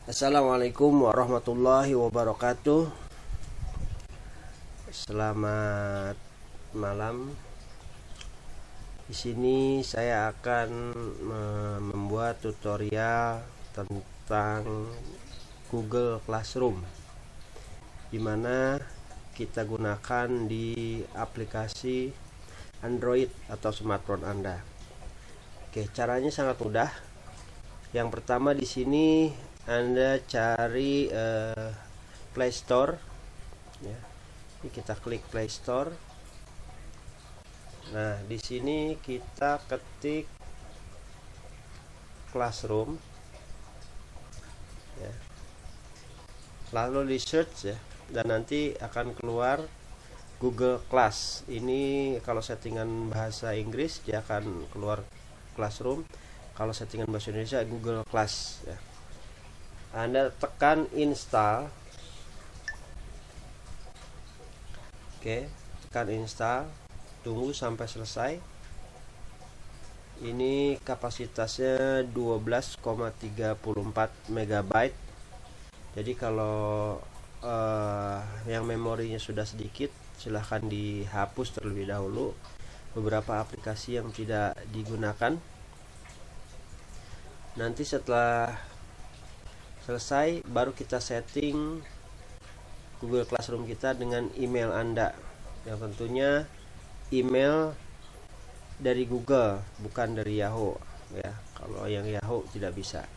Assalamualaikum warahmatullahi wabarakatuh. Selamat malam. Di sini saya akan membuat tutorial tentang Google Classroom, di mana kita gunakan di aplikasi Android atau smartphone Anda. Oke, caranya sangat mudah. Yang pertama di sini Anda cari Play Store, ya. Ini kita klik Play Store. Nah, di sini kita ketik Classroom, ya. Lalu di search, ya, dan nanti akan keluar Google Class. Ini kalau settingan bahasa Inggris dia akan keluar Classroom. Kalau settingan bahasa Indonesia Google Class, ya. Anda tekan install. Oke, tekan install, tunggu sampai selesai. Ini kapasitasnya 12,34 MB. Jadi kalau yang memorinya sudah sedikit, silahkan dihapus terlebih dahulu beberapa aplikasi yang tidak digunakan. Nanti setelah selesai baru kita setting Google Classroom kita dengan email Anda, yang tentunya email dari Google, bukan dari Yahoo, ya. Kalau yang Yahoo tidak bisa.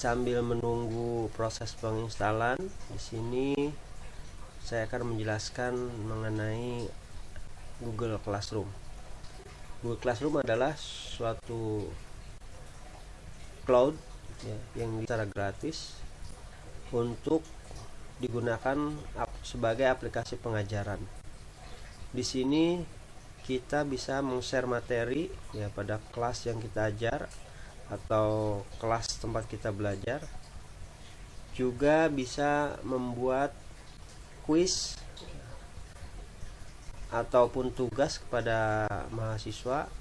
Sambil menunggu proses penginstalan, di sini saya akan menjelaskan mengenai Google Classroom. Google Classroom adalah suatu cloud, ya, yang secara gratis untuk digunakan sebagai aplikasi pengajaran. Di sini kita bisa meng-share materi, ya, pada kelas yang kita ajar atau kelas tempat kita belajar. Juga bisa membuat kuis ataupun tugas kepada mahasiswa,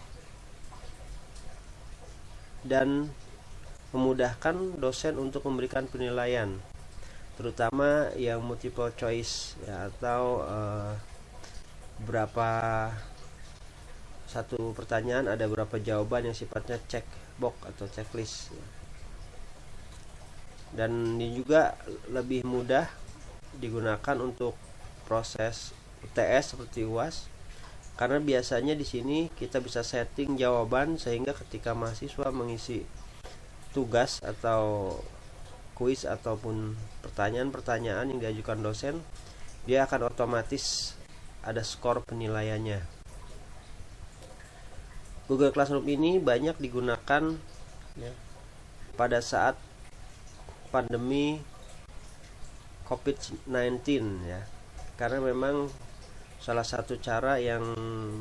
dan memudahkan dosen untuk memberikan penilaian, terutama yang multiple choice, ya, atau berapa satu pertanyaan ada berapa jawaban yang sifatnya check box atau checklist, ya. Dan ini juga lebih mudah digunakan untuk proses UTS seperti UAS, karena biasanya di sini kita bisa setting jawaban sehingga ketika mahasiswa mengisi tugas atau kuis ataupun pertanyaan-pertanyaan yang diajukan dosen, dia akan otomatis ada skor penilaiannya. Google Classroom ini banyak digunakan, ya, pada saat pandemi COVID-19, ya, karena memang salah satu cara yang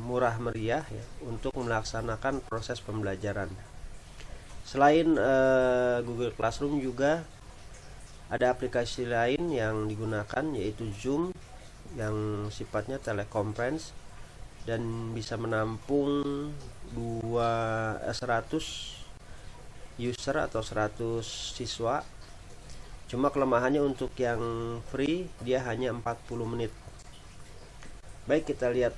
murah meriah, ya, untuk melaksanakan proses pembelajaran. Selain Google Classroom juga ada aplikasi lain yang digunakan, yaitu Zoom, yang sifatnya teleconference dan bisa menampung 100 user atau 100 siswa. Cuma kelemahannya untuk yang free dia hanya 40 menit. Baik, kita lihat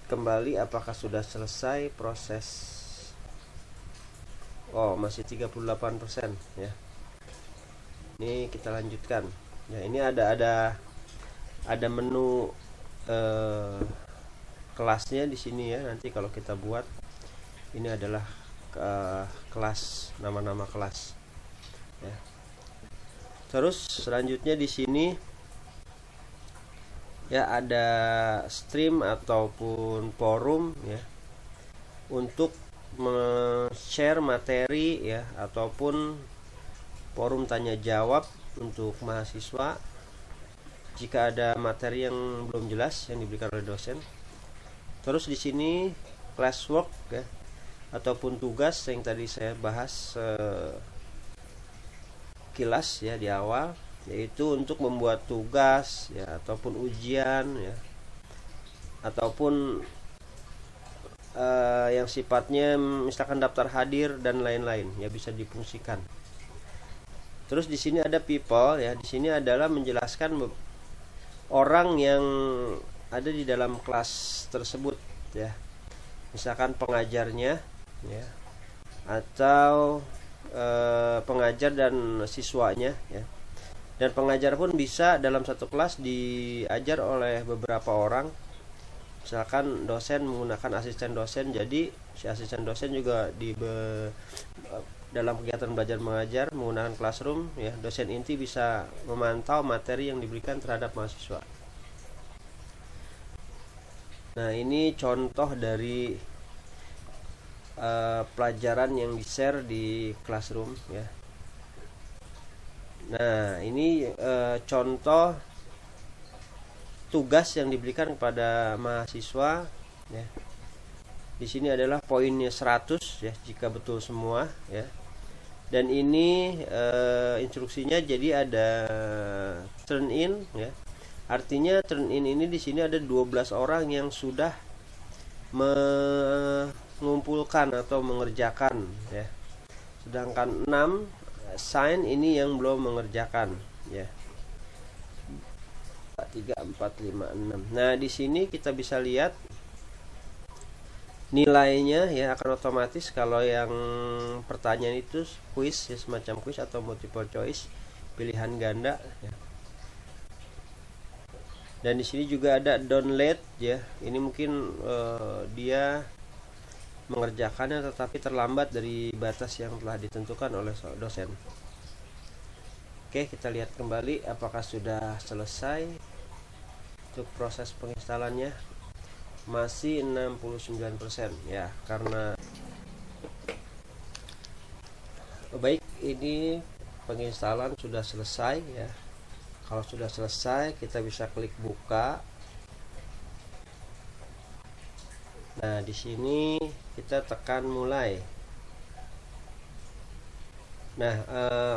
kembali apakah sudah selesai proses Oh, masih 38% ya. Ini kita lanjutkan. Ya, ini ada menu kelasnya di sini ya. Nanti kalau kita buat, ini adalah kelas, nama-nama kelas ya. Terus selanjutnya di sini ya ada stream ataupun forum ya, untuk share materi ya, ataupun forum tanya jawab untuk mahasiswa jika ada materi yang belum jelas yang diberikan oleh dosen. Terus di sini classwork ya, ataupun tugas yang tadi saya bahas kilas ya di awal, yaitu untuk membuat tugas ya, ataupun ujian ya, ataupun yang sifatnya misalkan daftar hadir dan lain-lain ya, bisa difungsikan. Terus di sini ada people ya, di sini adalah menjelaskan orang yang ada di dalam kelas tersebut ya, misalkan pengajarnya ya, atau pengajar dan siswanya ya. Dan pengajar pun bisa dalam satu kelas diajar oleh beberapa orang. Misalkan dosen menggunakan asisten dosen, jadi si asisten dosen juga dalam kegiatan belajar mengajar menggunakan classroom ya, dosen inti bisa memantau materi yang diberikan terhadap mahasiswa. Nah, ini contoh dari pelajaran yang di-share di classroom ya. Nah, ini contoh tugas yang diberikan kepada mahasiswa ya. Di sini adalah poinnya 100 ya, jika betul semua ya. Dan ini instruksinya jadi ada turn in ya. Artinya turn in ini di sini ada 12 orang yang sudah mengumpulkan atau mengerjakan ya. Sedangkan 6 sign ini yang belum mengerjakan ya. 3, 4, 5, 6. Nah, di sini kita bisa lihat nilainya ya, akan otomatis kalau yang pertanyaan itu quiz ya, semacam quiz atau multiple choice, pilihan ganda ya. Dan di sini juga ada download ya. Ini mungkin dia mengerjakannya tetapi terlambat dari batas yang telah ditentukan oleh dosen. Oke, kita lihat kembali apakah sudah selesai untuk proses penginstalannya. Masih 69% ya, karena baik, ini penginstalan sudah selesai ya. Kalau sudah selesai, kita bisa klik buka. Nah, di sini kita tekan mulai. Nah,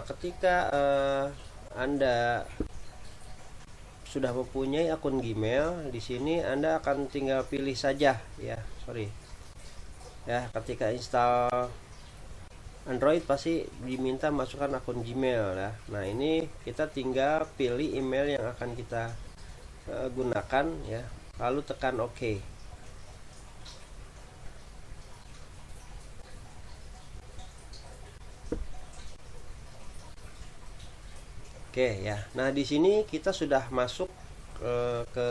ketika Anda sudah mempunyai akun Gmail, di sini Anda akan tinggal pilih saja ya. Ya, ketika install Android pasti diminta masukkan akun Gmail ya. Nah, ini kita tinggal pilih email yang akan kita gunakan ya, lalu tekan OK. Oke ya. Nah, di sini kita sudah masuk ke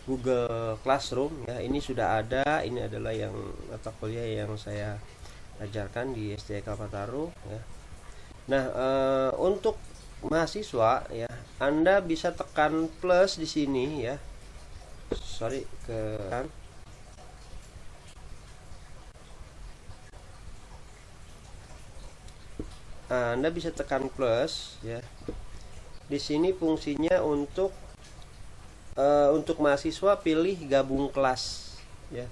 Google Classroom ya. Ini sudah ada, ini adalah yang mata kuliah yang saya ajarkan di STI Kalpataru ya. Nah, untuk mahasiswa ya, Anda bisa tekan plus di sini ya. Anda bisa tekan plus ya. Di sini fungsinya untuk mahasiswa pilih gabung kelas ya.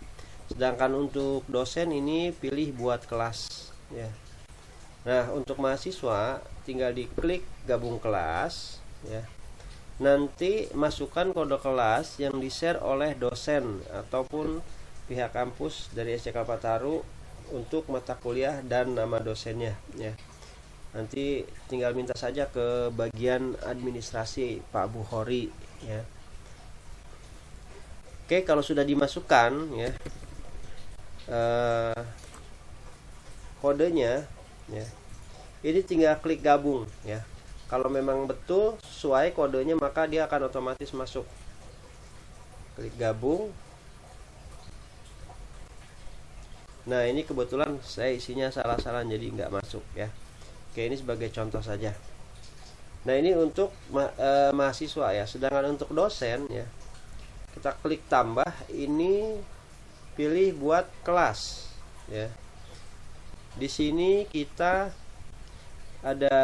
Sedangkan untuk dosen ini pilih buat kelas ya. Nah, untuk mahasiswa tinggal diklik gabung kelas ya. Nanti masukkan kode kelas yang di-share oleh dosen ataupun pihak kampus dari STI Kalpataru untuk mata kuliah dan nama dosennya ya. Nanti tinggal minta saja ke bagian administrasi Pak Bukhori ya. Oke, kalau sudah dimasukkan ya, kodenya ya. Ini tinggal klik gabung ya. Kalau memang betul sesuai kodenya maka dia akan otomatis masuk. Klik gabung. Nah ini kebetulan saya isinya salah-salah jadi nggak masuk ya. Oke, ini sebagai contoh saja. Nah ini untuk mahasiswa ya. Sedangkan untuk dosen ya, kita klik tambah. Ini pilih buat kelas ya. Di sini kita ada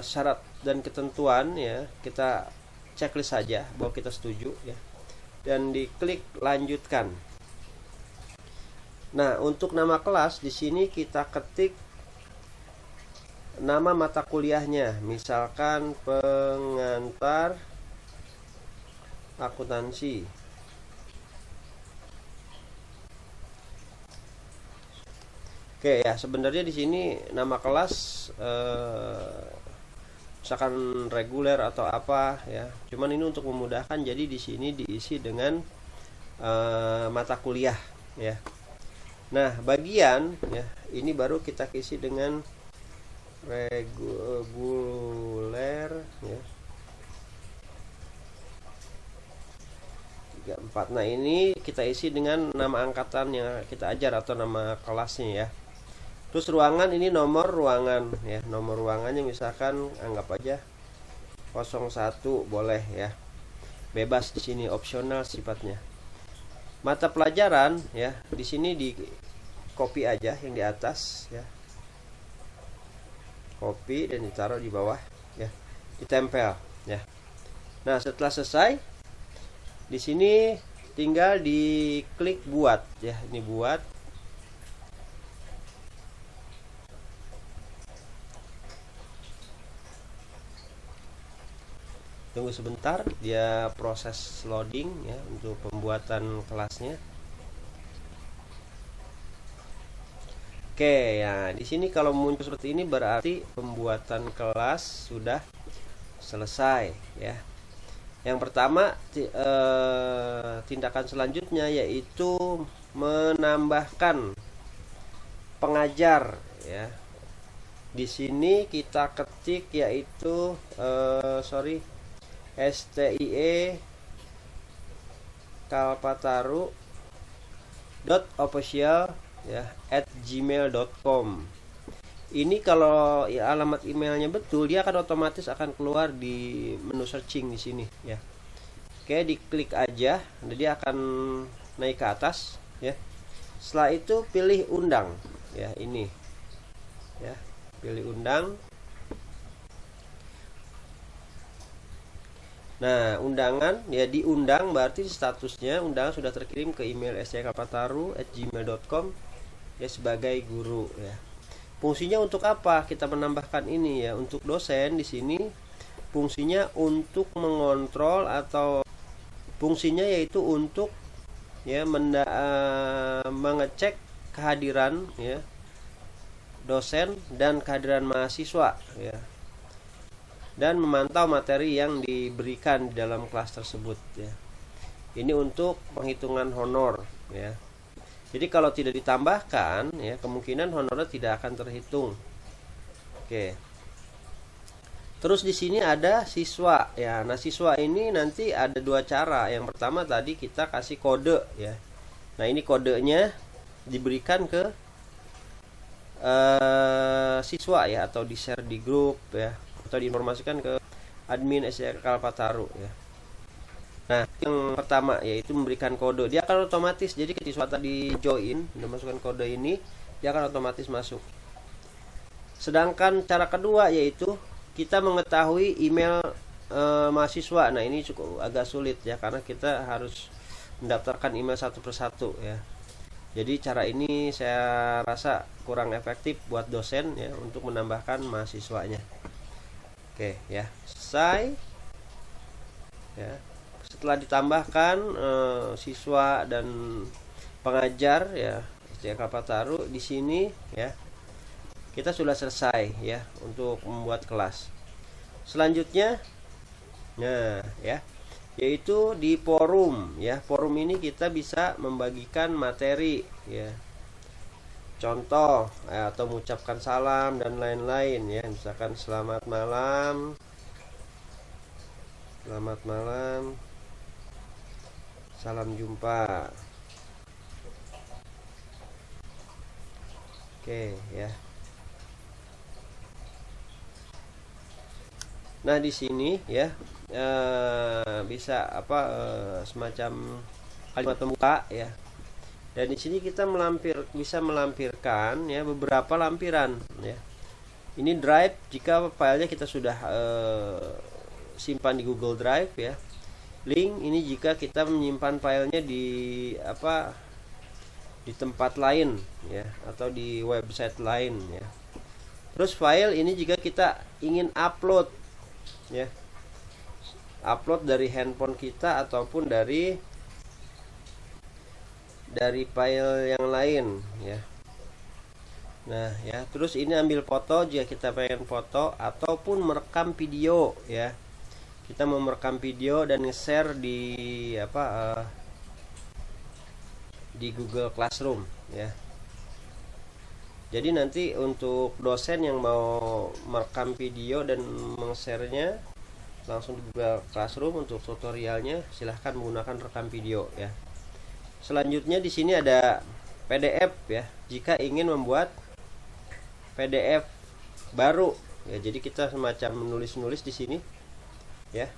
syarat dan ketentuan ya. Kita checklist saja bahwa kita setuju ya. Dan diklik lanjutkan. Nah, untuk nama kelas di sini kita ketik nama mata kuliahnya, misalkan pengantar akuntansi. Oke ya, sebenarnya di sini nama kelas misalkan reguler atau apa ya. Cuman ini untuk memudahkan, jadi di sini diisi dengan mata kuliah ya. Nah, bagian ya, ini baru kita isi dengan reguler ya. 34. Nah, ini kita isi dengan nama angkatan yang kita ajar atau nama kelasnya ya. Terus ruangan ini nomor ruangan ya. Nomor ruangannya misalkan anggap aja 01 boleh ya. Bebas di sini, opsional sifatnya. Mata pelajaran ya, di sini di copy aja yang di atas ya. Copy dan ditaruh di bawah ya. Ditempel ya. Nah, setelah selesai di sini tinggal diklik buat ya. Ini buat. Tunggu sebentar, dia proses loading ya untuk pembuatan kelasnya. Oke ya, di sini kalau muncul seperti ini berarti pembuatan kelas sudah selesai ya. Yang pertama tindakan selanjutnya yaitu menambahkan pengajar ya. Di sini kita ketik yaitu STIE kalpataru.official ya @gmail.com. Ini kalau ya, alamat emailnya betul, dia akan otomatis akan keluar di menu searching di sini ya. Oke, diklik aja, dia akan naik ke atas ya. Setelah itu pilih undang ya, ini ya, pilih undang. Nah, undangan ya, diundang berarti statusnya undangan sudah terkirim ke email stikalpataru@gmail.com ya sebagai guru ya. Fungsinya untuk apa? Kita menambahkan ini ya, untuk dosen di sini fungsinya untuk mengontrol atau fungsinya yaitu untuk ya mengecek kehadiran ya dosen dan kehadiran mahasiswa ya. Dan memantau materi yang diberikan di dalam kelas tersebut ya. Ini untuk penghitungan honor ya. Jadi kalau tidak ditambahkan ya, kemungkinan honornya tidak akan terhitung. Oke. Terus di sini ada siswa ya. Nah, siswa ini nanti ada dua cara. Yang pertama tadi kita kasih kode ya. Nah, ini kodenya diberikan ke siswa ya, atau di-share di grup ya, atau diinformasikan ke admin Kalpataru ya. Nah, yang pertama yaitu memberikan kode. Dia akan otomatis, jadi ketika siswa tadi join dan masukkan kode ini, dia akan otomatis masuk. Sedangkan cara kedua yaitu kita mengetahui email mahasiswa. Nah, ini cukup agak sulit ya, karena kita harus mendaftarkan email satu persatu ya. Jadi cara ini saya rasa kurang efektif buat dosen ya untuk menambahkan mahasiswanya. Oke ya, selesai ya. Setelah ditambahkan siswa dan pengajar ya Kalpataru di sini ya, kita sudah selesai ya untuk membuat kelas. Selanjutnya nah ya, yaitu di forum ya. Forum ini kita bisa membagikan materi ya. contoh atau mengucapkan salam dan lain-lain ya, misalkan selamat malam, salam jumpa. Oke ya. Nah di sini ya bisa semacam kalimat pembuka ya. Dan di sini kita bisa melampirkan ya beberapa lampiran ya. Ini drive jika filenya kita sudah simpan di Google Drive ya. Link ini jika kita menyimpan filenya di tempat lain ya, atau di website lain ya. Terus file ini jika kita ingin upload ya, upload dari handphone kita ataupun dari file yang lain ya. Nah ya, terus ini ambil foto jika kita pengen foto ataupun merekam video ya. Kita mau merekam video dan nge-share di di Google Classroom ya. Jadi nanti untuk dosen yang mau merekam video dan meng-share-nya langsung di Google Classroom untuk tutorialnya, silahkan menggunakan rekam video ya. Selanjutnya di sini ada PDF ya. Jika ingin membuat PDF baru ya, jadi kita semacam menulis di sini ya.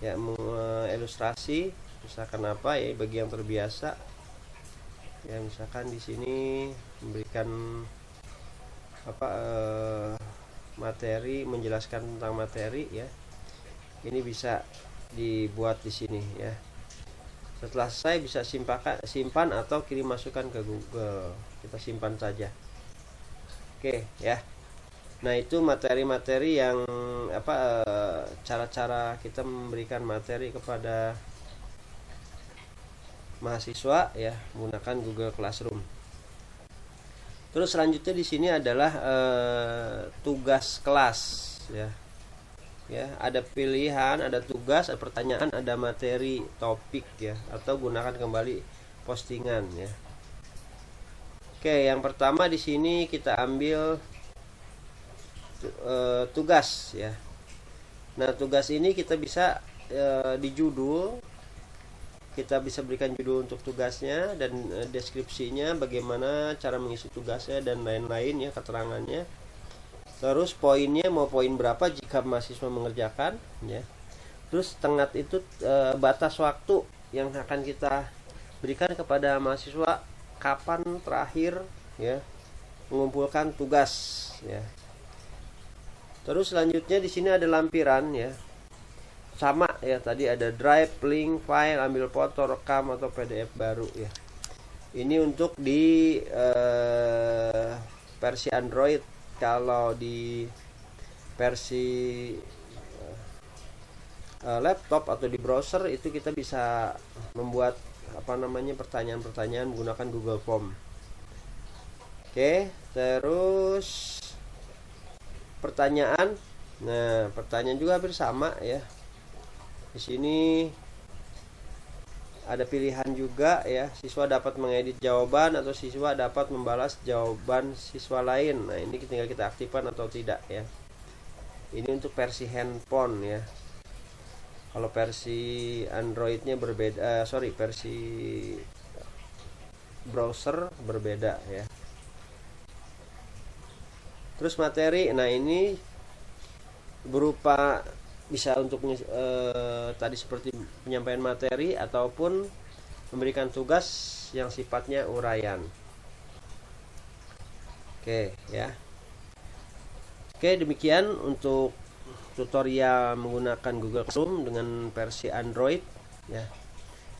Ya, mengilustrasi misalkan apa ya bagi yang terbiasa. Ya, misalkan di sini memberikan materi, menjelaskan tentang materi ya. Ini bisa dibuat di sini ya. Setelah selesai bisa simpan atau kirim masukan ke Google. Kita simpan saja. Oke ya. Nah itu materi-materi yang cara-cara kita memberikan materi kepada mahasiswa ya menggunakan Google Classroom. Terus selanjutnya di sini adalah tugas kelas ya. Ya, ada pilihan, ada tugas, ada pertanyaan, ada materi, topik ya, atau gunakan kembali postingan ya. Oke, yang pertama di sini kita ambil tugas ya. Nah, tugas ini kita bisa di judul, kita bisa berikan judul untuk tugasnya dan deskripsinya, bagaimana cara mengisi tugasnya dan lain-lain ya, keterangannya. Terus poinnya mau poin berapa jika mahasiswa mengerjakan ya. Terus tengah itu batas waktu yang akan kita berikan kepada mahasiswa, kapan terakhir ya mengumpulkan tugas ya. Terus selanjutnya di sini ada lampiran ya. Sama ya, tadi ada drive, link, file, ambil foto, rekam atau PDF baru ya. Ini untuk di versi Android. Kalau di versi laptop atau di browser itu kita bisa membuat pertanyaan-pertanyaan menggunakan Google Form. Oke, terus pertanyaan. Nah, pertanyaan juga hampir sama ya. Di sini ada pilihan juga ya, siswa dapat mengedit jawaban atau siswa dapat membalas jawaban siswa lain. Nah, ini tinggal kita aktifkan atau tidak ya. Ini untuk versi handphone ya. Kalau versi Androidnya berbeda, versi browser berbeda ya. Terus materi, nah ini berupa bisa untuk tadi seperti penyampaian materi ataupun memberikan tugas yang sifatnya uraian. Oke ya. Oke, demikian untuk tutorial menggunakan Google Classroom dengan versi Android ya.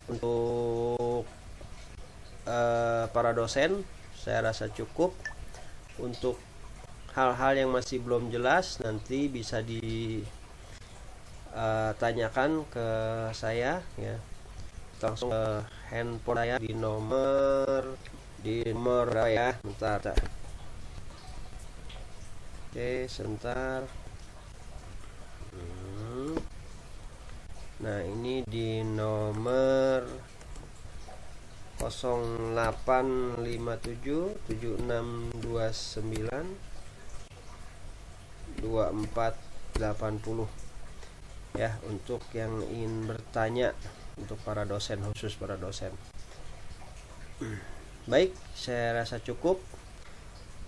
Untuk para dosen saya rasa cukup. Untuk hal-hal yang masih belum jelas nanti bisa tanyakan ke saya ya, langsung ke handphone saya di nomor ya, bentar. Oke, sebentar. Nah, ini di nomor 0857 7629 2480 ya, untuk yang ingin bertanya, untuk para dosen, khusus para dosen. Baik, saya rasa cukup.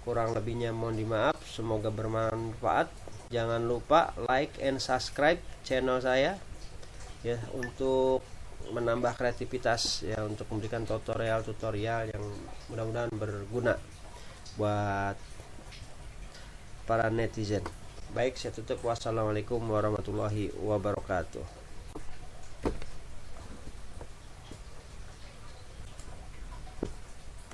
Kurang lebihnya mohon dimaaf. Semoga bermanfaat. Jangan lupa like and subscribe channel saya ya, untuk menambah kreativitas ya, untuk memberikan tutorial yang mudah-mudahan berguna buat para netizen. Baik, saya tutup. Wassalamualaikum warahmatullahi wabarakatuh.